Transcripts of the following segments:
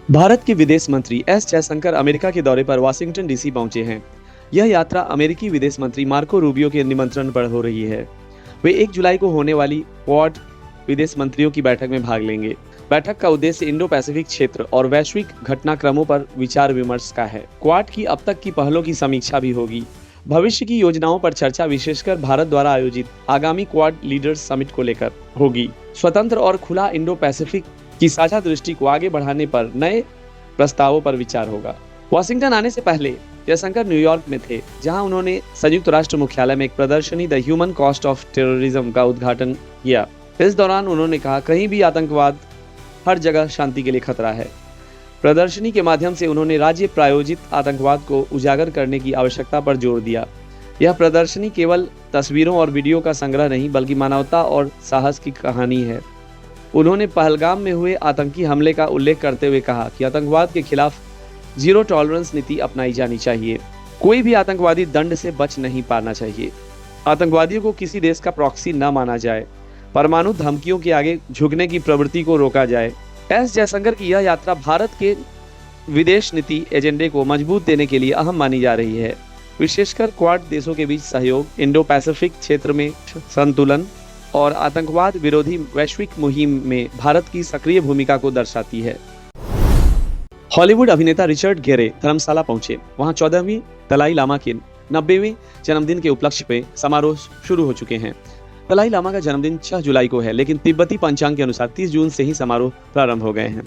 भारत के विदेश मंत्री एस जयशंकर अमेरिका के दौरे पर वाशिंगटन डीसी पहुंचे हैं। यह यात्रा अमेरिकी विदेश मंत्री मार्को रूबियो के निमंत्रण पर हो रही है। वे 1 जुलाई को होने वाली क्वाड विदेश मंत्रियों की बैठक में भाग लेंगे। बैठक का उद्देश्य इंडो पैसिफिक क्षेत्र और वैश्विक घटनाक्रमों पर विचार विमर्श का है। क्वाड की अब तक की पहलों की समीक्षा भी होगी। भविष्य की योजनाओं पर चर्चा विशेषकर भारत द्वारा आयोजित आगामी क्वाड लीडर्स समिट को लेकर होगी। स्वतंत्र और खुला इंडो पैसिफिक की साझा दृष्टि को आगे बढ़ाने पर नए प्रस्तावों पर विचार होगा। वाशिंगटन आने से पहले जयशंकर न्यूयॉर्क में थे, जहां उन्होंने संयुक्त राष्ट्र मुख्यालय में एक प्रदर्शनी the human cost of terrorism का उद्घाटन किया। इस दौरान उन्होंने कहा, कहीं भी आतंकवाद, हर जगह शांति के लिए खतरा है। प्रदर्शनी के माध्यम से उन्होंने राज्य प्रायोजित आतंकवाद को उजागर करने की आवश्यकता पर जोर दिया। यह प्रदर्शनी केवल तस्वीरों और वीडियो का संग्रह नहीं, बल्कि मानवता और साहस की कहानी है। उन्होंने पहलगाम में हुए आतंकी हमले का उल्लेख करते हुए कहा कि आतंकवाद के खिलाफ जीरो टॉलरेंस नीति अपनाई जानी चाहिए। कोई भी आतंकवादी दंड से बच नहीं पाना चाहिए। आतंकवादियों को किसी देश का प्रॉक्सी न माना जाए। परमाणु धमकियों के आगे झुकने की प्रवृत्ति को रोका जाए। एस जयशंकर की यह यात्रा भारत के विदेश नीति एजेंडे को मजबूत देने के लिए अहम मानी जा रही है, विशेषकर क्वाड देशों के बीच सहयोग, इंडो पैसिफिक क्षेत्र में संतुलन और आतंकवाद विरोधी वैश्विक मुहिम में भारत की सक्रिय भूमिका को दर्शाती है। हॉलीवुड अभिनेता रिचर्ड गेरे धर्मशाला पहुंचे। वहां 14वीं दलाई लामा के 90वें जन्मदिन के उपलक्ष्य में समारोह शुरू हो चुके हैं। दलाई लामा का जन्मदिन 6 जुलाई को है, लेकिन तिब्बती पंचांग के अनुसार 30 जून से ही समारोह प्रारंभ हो गए हैं।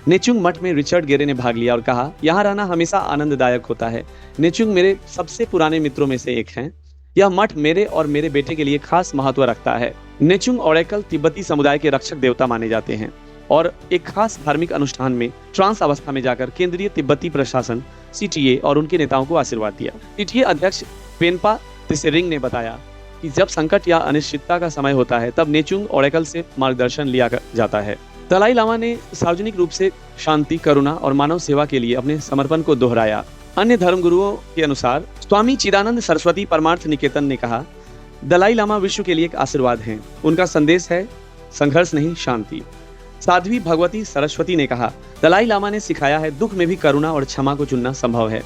नेचुंग मठ में रिचर्ड गेरे ने भाग लिया और कहा, यहाँ रहना हमेशा आनंददायक होता है। नेचुंग मेरे सबसे पुराने मित्रों में से एक हैं। यह मठ मेरे और मेरे बेटे के लिए खास महत्व रखता है। नेचुंग ओरेकल तिब्बती समुदाय के रक्षक देवता माने जाते हैं और एक खास धार्मिक अनुष्ठान में ट्रांस अवस्था में जाकर केंद्रीय तिब्बती प्रशासन सीटीए और उनके नेताओं को आशीर्वाद दिया। सीटीए अध्यक्ष पेनपा त्सेरिंग ने बताया कि जब संकट या अनिश्चितता का समय होता है, तब नेचुंग ओरेकल से मार्गदर्शन लिया जाता है। दलाई लामा ने सार्वजनिक रूप से शांति, करुणा और मानव सेवा के लिए अपने समर्पण को दोहराया। अन्य धर्मगुरुओं के अनुसार स्वामी चिदानंद सरस्वती परमार्थ निकेतन ने कहा, दलाई लामा विश्व के लिए एक आशीर्वाद हैं। उनका संदेश है संघर्ष नहीं, शांति। साध्वी भगवती सरस्वती ने कहा, दलाई लामा ने सिखाया है दुख में भी करुणा और क्षमा को चुनना संभव है।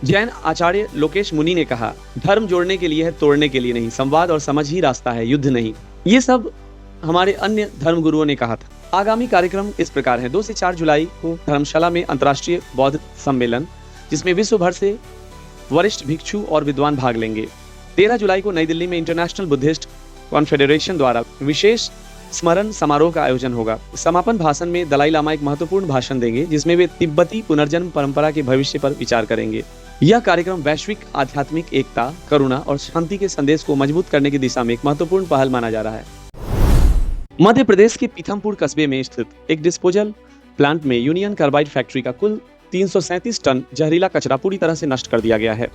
जैन आचार्य लोकेश मुनि ने कहा, धर्म जोड़ने के लिए है, तोड़ने के लिए नहीं। संवाद और समझ ही रास्ता है, युद्ध नहीं। ये सब हमारे अन्य धर्मगुरुओं ने कहा था। आगामी कार्यक्रम इस प्रकार है। 2 से 4 जुलाई को धर्मशाला में अंतर्राष्ट्रीय बौद्ध सम्मेलन, जिसमें विश्व भर से वरिष्ठ भिक्षु और विद्वान भाग लेंगे। 13 जुलाई को नई दिल्ली में इंटरनेशनल बुद्धिस्ट कॉन्फेडरेशन द्वारा विशेष स्मरण समारोह का आयोजन होगा। समापन भाषण में दलाई लामा एक महत्वपूर्ण भाषण देंगे, जिसमें वे तिब्बती पुनर्जन्म परंपरा के भविष्य पर विचार करेंगे। यह कार्यक्रम वैश्विक आध्यात्मिक एकता, करुणा और शांति के संदेश को मजबूत करने की दिशा में एक महत्वपूर्ण पहल माना जा रहा है। मध्य प्रदेश के पीथमपुर कस्बे में स्थित एक डिस्पोजल प्लांट में यूनियन कार्बाइड फैक्ट्री का कुल 337 टन जहरीला कचरा पूरी तरह से नष्ट कर दिया गया है।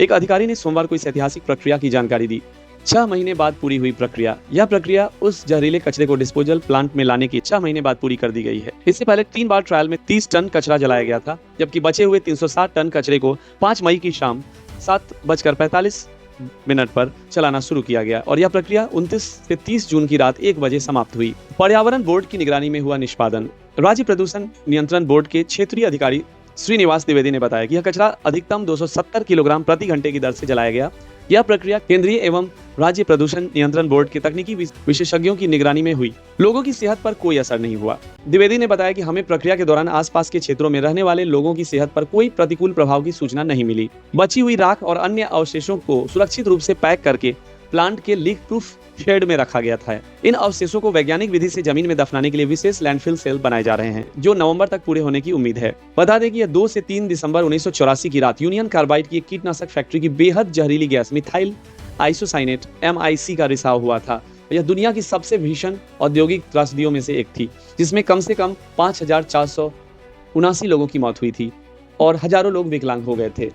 एक अधिकारी ने सोमवार को इस ऐतिहासिक प्रक्रिया की जानकारी दी। 6 महीने बाद पूरी हुई प्रक्रिया। यह प्रक्रिया उस जहरीले कचरे को डिस्पोजल प्लांट में लाने की 6 महीने बाद पूरी कर दी गई है। इससे पहले 3 बार ट्रायल में 30 टन कचरा जलाया गया था, जबकि बचे हुए 360 टन कचरे को 5 मई की शाम 7:45 पर चलाना शुरू किया गया और यह प्रक्रिया 29 से 30 जून की रात 1 बजे समाप्त हुई। पर्यावरण बोर्ड की निगरानी में हुआ निष्पादन। राज्य प्रदूषण नियंत्रण बोर्ड के क्षेत्रीय अधिकारी श्रीनिवास द्विवेदी ने बताया कि यह कचरा अधिकतम 270 किलोग्राम प्रति घंटे की दर से जलाया गया। यह प्रक्रिया केंद्रीय एवं राज्य प्रदूषण नियंत्रण बोर्ड के तकनीकी विशेषज्ञों की निगरानी में हुई। लोगों की सेहत पर कोई असर नहीं हुआ। द्विवेदी ने बताया कि हमें प्रक्रिया के दौरान आसपास के क्षेत्रों में रहने वाले लोगों की सेहत पर कोई प्रतिकूल प्रभाव की सूचना नहीं मिली। बची हुई राख और अन्य अवशेषों को सुरक्षित रूप से पैक करके प्लांट के लीक प्रूफ शेड में रखा गया था। इन अवशेषों को वैज्ञानिक विधि से जमीन में दफनाने के लिए विशेष लैंडफिल सेल बनाए जा रहे हैं, जो नवंबर तक पूरे होने की उम्मीद है। बता दें कि यह 2 से 3 दिसंबर 1984 की रात यूनियन कार्बाइड की एक कीटनाशक फैक्ट्री की बेहद जहरीली गैस मिथाइल आइसोसाइनेट MIC का रिसाव हुआ था। यह दुनिया की सबसे भीषण औद्योगिक त्रासदियों में से एक थी, जिसमें कम से कम 5479 लोगों की मौत हुई थी और हजारों लोग विकलांग हो गए थे।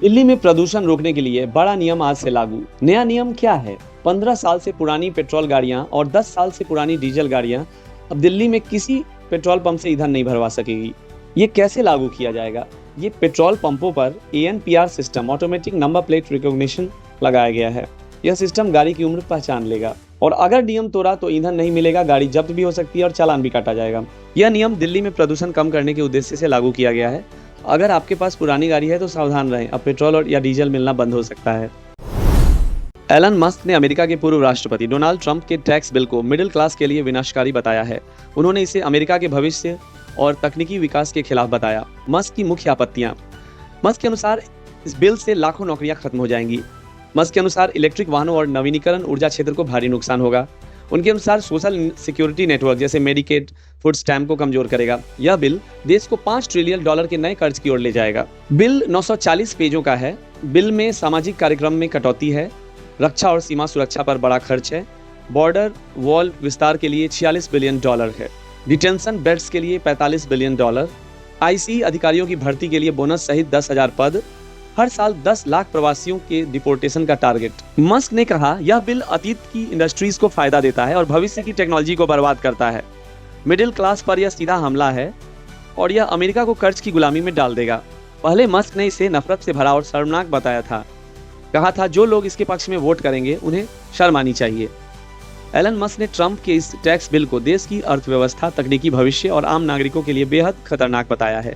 दिल्ली में प्रदूषण रोकने के लिए बड़ा नियम आज से लागू। नया नियम क्या है? 15 साल से पुरानी पेट्रोल गाड़ियां और 10 साल से पुरानी डीजल गाड़ियां अब दिल्ली में किसी पेट्रोल पंप से ईंधन नहीं भरवा सकेगी। ये कैसे लागू किया जाएगा? ये पेट्रोल पंपों पर ANPR system, automatic number plate recognition, लगाया गया है। यह सिस्टम गाड़ी की उम्र पहचान लेगा और अगर नियम तोड़ा तो ईंधन नहीं मिलेगा, गाड़ी जब्त भी हो सकती है और चालान भी काटा जाएगा। यह नियम दिल्ली में प्रदूषण कम करने के उद्देश्य से लागू किया गया है। अगर आपके पास पुरानी गाड़ी है तो सावधान रहें, अब पेट्रोल और या डीजल मिलना बंद हो सकता है। एलन मस्क ने अमेरिका के पूर्व राष्ट्रपति डोनाल्ड ट्रंप के टैक्स बिल को मिडिल क्लास के लिए विनाशकारी बताया है। उन्होंने इसे अमेरिका के भविष्य और तकनीकी विकास के खिलाफ बताया। मस्क की मुख्य आपत्तियां। मस्क के अनुसार इस बिल से लाखों नौकरियां खत्म हो जाएंगी। मस्क के अनुसार इलेक्ट्रिक वाहनों और नवीनीकरण ऊर्जा क्षेत्र को भारी नुकसान होगा। उनके अनुसार सोशल सिक्योरिटी नेटवर्क जैसे मेडिकेड, फूड स्टैम्प को कमजोर करेगा। यह बिल देश को $5 ट्रिलियन के नए कर्ज की ओर ले जाएगा। बिल 940 पेजों का है। बिल में सामाजिक कार्यक्रम में कटौती है, रक्षा और सीमा सुरक्षा पर बड़ा खर्च है, बॉर्डर वॉल विस्तार के लिए $46 बिलियन है, डिटेंशन बेड्स के लिए $45 बिलियन, आईसी अधिकारियों की भर्ती के लिए बोनस सहित 10,000 पद, हर साल 10 लाख प्रवासियों के डिपोर्टेशन का टारगेट। मस्क ने कहा, यह बिल अतीत की इंडस्ट्रीज को फायदा देता है और भविष्य की टेक्नोलॉजी को बर्बाद करता है। मिडिल क्लास पर यह सीधा हमला है और यह अमेरिका को कर्ज की गुलामी में डाल देगा। पहले मस्क ने इसे नफरत से भरा और शर्मनाक बताया था। कहा था जो लोग इसके पक्ष में वोट करेंगे उन्हें शर्म आनी चाहिए। एलन मस्क ने ट्रंप के इस टैक्स बिल को देश की अर्थव्यवस्था, तकनीकी भविष्य और आम नागरिकों के लिए बेहद खतरनाक बताया है।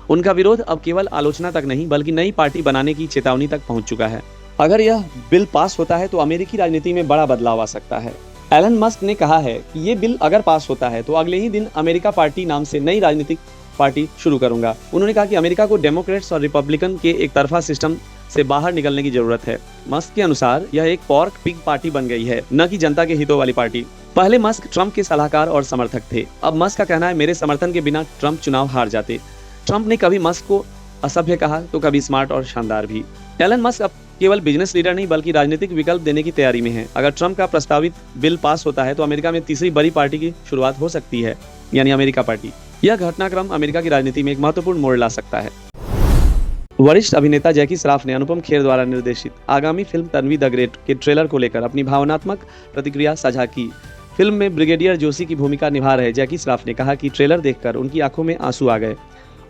उनका विरोध अब केवल आलोचना तक नहीं बल्कि नई पार्टी बनाने की चेतावनी तक पहुंच चुका है। अगर यह बिल पास होता है तो अमेरिकी राजनीति में बड़ा बदलाव आ सकता है। एलन मस्क ने कहा है कि ये बिल अगर पास होता है तो अगले ही दिन अमेरिका पार्टी नाम से नई राजनीतिक पार्टी शुरू करूंगा। उन्होंने कहा कि अमेरिका को डेमोक्रेट्स और रिपब्लिकन के एक तरफा सिस्टम से बाहर निकलने की जरूरत है। मस्क के अनुसार यह एक पॉर्क पिग पार्टी बन गई है, न कि जनता के हितों वाली पार्टी। पहले मस्क ट्रंप के सलाहकार और समर्थक थे। अब मस्क का कहना है, मेरे समर्थन के बिना ट्रंप चुनाव हार जाते। ट्रंप ने कभी मस्क को असभ्य कहा तो कभी स्मार्ट और शानदार भी। एलन मस्क अब केवल बिजनेस लीडर नहीं बल्कि राजनीतिक विकल्प देने की तैयारी में है। अगर ट्रंप का प्रस्तावित बिल पास होता है तो अमेरिका में तीसरी बड़ी पार्टी की शुरुआत हो सकती है, यानी अमेरिका पार्टी। यह घटनाक्रम अमेरिका की राजनीति में एक महत्वपूर्ण मोड़ ला सकता है। वरिष्ठ अभिनेता जैकी श्रॉफ ने अनुपम खेर द्वारा निर्देशित आगामी फिल्म तन्वी द ग्रेट के ट्रेलर को लेकर अपनी भावनात्मक प्रतिक्रिया साझा की। फिल्म में ब्रिगेडियर जोशी की भूमिका निभा रहे जैकी श्रॉफ ने कहा कि ट्रेलर देखकर उनकी आंखों में आंसू आ गए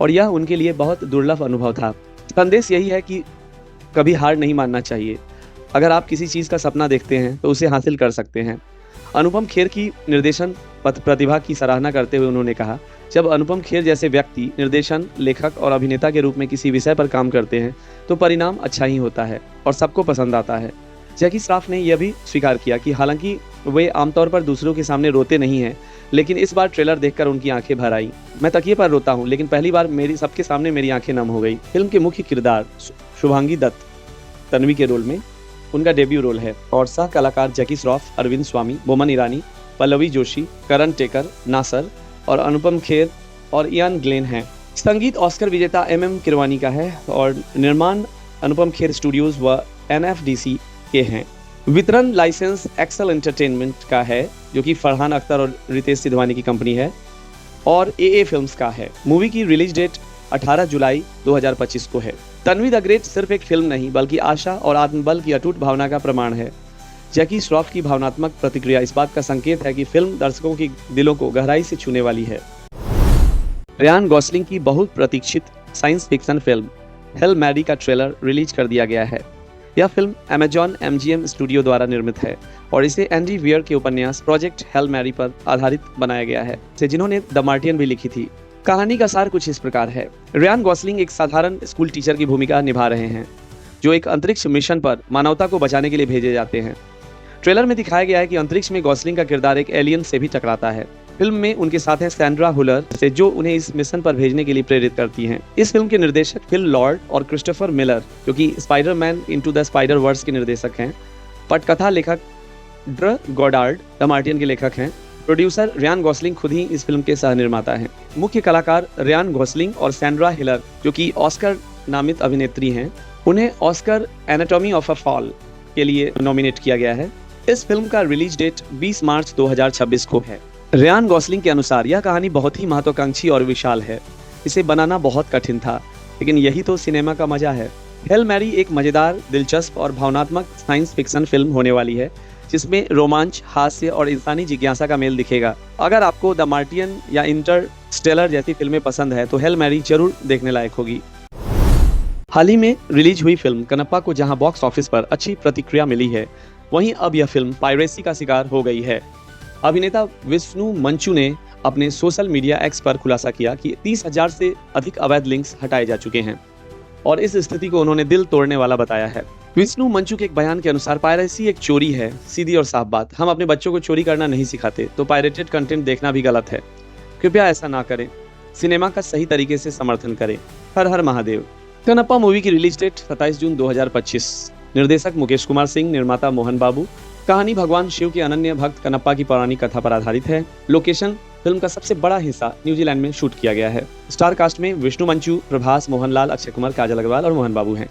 और यह उनके लिए बहुत दुर्लभ अनुभव था। संदेश यही है कि कभी हार नहीं मानना चाहिए। अगर आप किसी चीज़ का सपना देखते हैं तो उसे हासिल कर सकते हैं। अनुपम खेर की निर्देशन प्रतिभा की सराहना करते हुए उन्होंने कहा, जब अनुपम खेर जैसे व्यक्ति निर्देशन, लेखक और अभिनेता के रूप में किसी विषय पर काम करते हैं तो परिणाम अच्छा ही होता है और सबको पसंद आता है। जैकी श्रॉफ ने यह भी स्वीकार किया कि हालांकि वे आमतौर पर दूसरों के सामने रोते नहीं हैं, लेकिन इस बार ट्रेलर देखकर उनकी आंखें भर आई। मैं तकिए पर रोता हूं, लेकिन पहली बार सबके सामने मेरी आंखें नम हो गई। फिल्म के मुख्य किरदार शुभांगी दत्त तन्वी के रोल में उनका डेब्यू रोल है और सह कलाकार जैकी श्रॉफ, अरविंद स्वामी, बोमन ईरानी, पल्लवी जोशी, करण टेकर, नासर और अनुपम खेर और इयान ग्लेन हैं। संगीत ऑस्कर विजेता MM किरवानी का है और निर्माण अनुपम खेर स्टूडियोज व NFDC के हैं। वितरण लाइसेंस एक्सेल एंटरटेनमेंट का है जो कि फरहान अख्तर और रितेश सिधवानी की कंपनी है और AA फिल्म्स का है। मूवी की रिलीज डेट 18 जुलाई 2025 को है। तन्वी द ग्रेट सिर्फ एक फिल्म नहीं बल्कि आशा और आत्मबल की अटूट भावना का प्रमाण है। जैकी श्रॉफ की भावनात्मक प्रतिक्रिया इस बात का संकेत है कि फिल्म दर्शकों की दिलों को गहराई से छूने वाली है। रियान गॉसलिंग की बहुत प्रतीक्षित science fiction film Hail Mary का ट्रेलर रिलीज कर दिया गया है। यह फिल्म Amazon MGM स्टूडियो द्वारा निर्मित है और इसे एंडी वियर के उपन्यास प्रोजेक्ट हेल मैरी पर आधारित बनाया गया है, जिन्होंने द मार्टियन भी लिखी थी। कहानी का सार कुछ इस प्रकार है। रियान गॉसलिंग एक साधारण स्कूल टीचर की भूमिका निभा रहे हैं जो एक अंतरिक्ष मिशन पर मानवता को बचाने के लिए भेजे जाते हैं। ट्रेलर में दिखाया गया है कि अंतरिक्ष में गॉसलिंग का किरदार एक एलियन से भी टकराता है। फिल्म में उनके साथ हैं सैंड्रा हुलर से जो उन्हें इस मिशन पर भेजने के लिए प्रेरित करती हैं। इस फिल्म के निर्देशक फिल लॉर्ड और क्रिस्टोफर मिलर जो कि Spiderman into the Spider-Verse के निर्देशक हैं। पटकथा लेखक ड्र गॉडार्ड द मार्टियन के लेखक हैं। प्रोड्यूसर रियान गॉसलिंग खुद ही इस फिल्म के सह निर्माता हैं। मुख्य कलाकार रियान गॉसलिंग और सैंड्रा हिलर जो कि ऑस्कर नामित अभिनेत्री हैं। उन्हें Oscar anatomy of a fall के लिए नॉमिनेट किया गया है। इस फिल्म का रिलीज डेट 20 मार्च 2026 को है। रियान गॉसलिंग के अनुसार यह कहानी बहुत ही महत्वाकांक्षी और विशाल है। इसे बनाना बहुत कठिन था, लेकिन यही तो सिनेमा का मजा है। हेल मैरी एक मजेदार, दिलचस्प और भावनात्मक साइंस फिक्शन फिल्म होने वाली है जिसमें रोमांच, हास्य और इंसानी जिज्ञासा का मेल दिखेगा। अगर आपको द मार्टियन या इंटरस्टेलर जैसी फिल्में पसंद है तो हेल मैरी जरूर देखने लायक होगी। हाल ही में रिलीज हुई फिल्म कनप्पा को जहां बॉक्स ऑफिस पर अच्छी प्रतिक्रिया मिली है, वहीं अब यह फिल्म पायरेसी का शिकार हो गई है। अभिनेता विष्णु मंचू ने अपने सोशल मीडिया एक्स पर खुलासा किया कि 30,000 से अधिक अवैध लिंक्स हटाए जा चुके हैं और इस स्थिति को उन्होंने दिल तोड़ने वाला बताया है। विष्णु मंचू के एक बयान के अनुसार पायरेसी एक चोरी है, सीधी और साफ बात। हम अपने बच्चों को चोरी करना नहीं सिखाते, तो पायरेटेड कंटेंट देखना भी गलत है। कृपया ऐसा ना करें, सिनेमा का सही तरीके से समर्थन करें। हर हर महादेव। कनप्पा मूवी की रिलीज डेट 27 जून 2025। निर्देशक मुकेश कुमार सिंह, निर्माता मोहन बाबू। कहानी भगवान शिव के अनन्य भक्त कनप्पा की पौराणिक कथा पर आधारित है। लोकेशन फिल्म का सबसे बड़ा हिस्सा न्यूजीलैंड में शूट किया गया है। स्टार कास्ट में विष्णु मंचू, प्रभास, मोहनलाल, अक्षय कुमार, काजल अग्रवाल और मोहन बाबू हैं।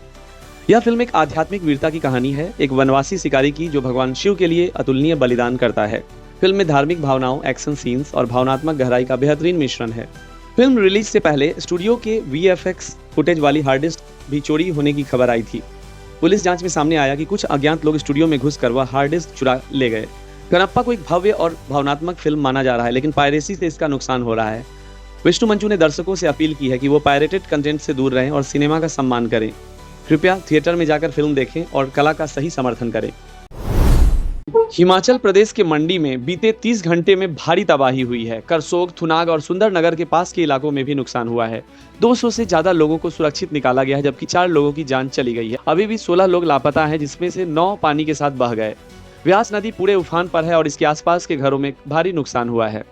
यह फिल्म एक आध्यात्मिक वीरता की कहानी है, एक वनवासी शिकारी की जो भगवान शिव के लिए अतुलनीय बलिदान करता है। फिल्म में धार्मिक भावनाओं, एक्शन सीन्स और भावनात्मक गहराई का बेहतरीन मिश्रण है। फिल्म रिलीज से पहले स्टूडियो के VFX फुटेज वाली हार्ड डिस्क भी चोरी होने की खबर आई थी। पुलिस जांच में सामने आया कि कुछ अज्ञात लोग स्टूडियो में घुसकर वह हार्ड डिस्क चुरा ले गए। कनप्पा को एक भव्य और भावनात्मक फिल्म माना जा रहा है, लेकिन पायरेसी से इसका नुकसान हो रहा है। विष्णु मंचू ने दर्शकों से अपील की है कि वो पायरेटेड कंटेंट से दूर रहें और सिनेमा का सम्मान करें। कृपया थिएटर में जाकर फिल्म देखें और कला का सही समर्थन करें। हिमाचल प्रदेश के मंडी में बीते 30 घंटे में भारी तबाही हुई है। करसोग, थुनाग और सुंदरनगर के पास के इलाकों में भी नुकसान हुआ है। 200 से ज्यादा लोगों को सुरक्षित निकाला गया है, जबकि 4 लोगों की जान चली गई है। अभी भी 16 लोग लापता हैं, जिसमें से 9 पानी के साथ बह गए। व्यास नदी पूरे उफान पर है और इसके आसपास के घरों में भारी नुकसान हुआ है।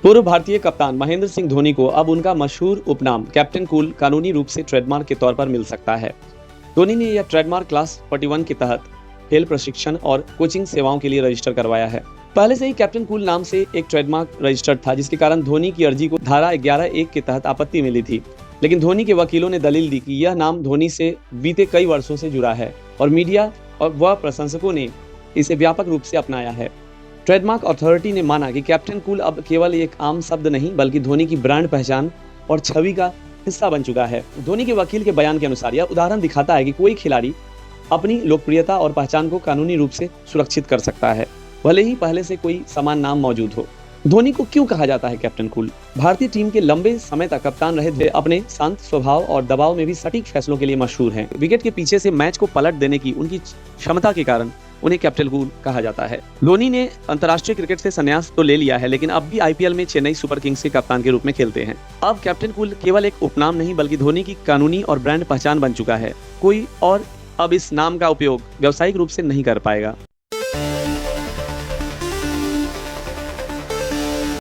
पूर्व भारतीय कप्तान महेंद्र सिंह धोनी को अब उनका मशहूर उपनाम कैप्टन कूल कानूनी रूप से ट्रेडमार्क के तौर पर मिल सकता है। धोनी ने यह ट्रेडमार्क क्लास 41 के तहत खेल प्रशिक्षण और कोचिंग सेवाओं के लिए रजिस्टर करवाया है। पहले से ही कैप्टन कूल नाम से एक ट्रेडमार्क रजिस्टर्ड था, जिसके कारण धोनी की अर्जी को धारा 11(1) के तहत आपत्ति मिली थी। लेकिन धोनी के वकीलों ने दलील दी कि यह नाम धोनी से बीते कई वर्षों से जुड़ा है और मीडिया और वह प्रशंसकों ने इसे व्यापक रूप से अपनाया है। ट्रेडमार्क अथॉरिटी ने माना कि कैप्टन कूल अब केवल एक आम शब्द नहीं, बल्कि धोनी की ब्रांड पहचान और छवि का हिस्सा बन चुका है। धोनी के वकील के बयान के अनुसार यह उदाहरण दिखाता है कि कोई खिलाड़ी अपनी लोकप्रियता और पहचान को कानूनी रूप से सुरक्षित कर सकता है, भले ही पहले से कोई समान नाम मौजूद हो। धोनी को क्यों कहा जाता है कैप्टन कूल? भारतीय टीम के लंबे समय तक कप्तान रहे थे, अपने शांत स्वभाव और दबाव में भी सटीक फैसलों के लिए मशहूर हैं। विकेट के पीछे से मैच को पलट देने की उनकी क्षमता के कारण उन्हें कैप्टन कूल कहा जाता है। धोनी ने अंतर्राष्ट्रीय क्रिकेट से संन्यास तो ले लिया है, लेकिन अब भी IPL में चेन्नई सुपर किंग्स के कप्तान के रूप में खेलते हैं। अब कैप्टन कूल केवल एक उपनाम नहीं, बल्कि धोनी की कानूनी और ब्रांड पहचान बन चुका है। कोई और अब इस नाम का उपयोग व्यावसायिक रूप से नहीं कर पाएगा।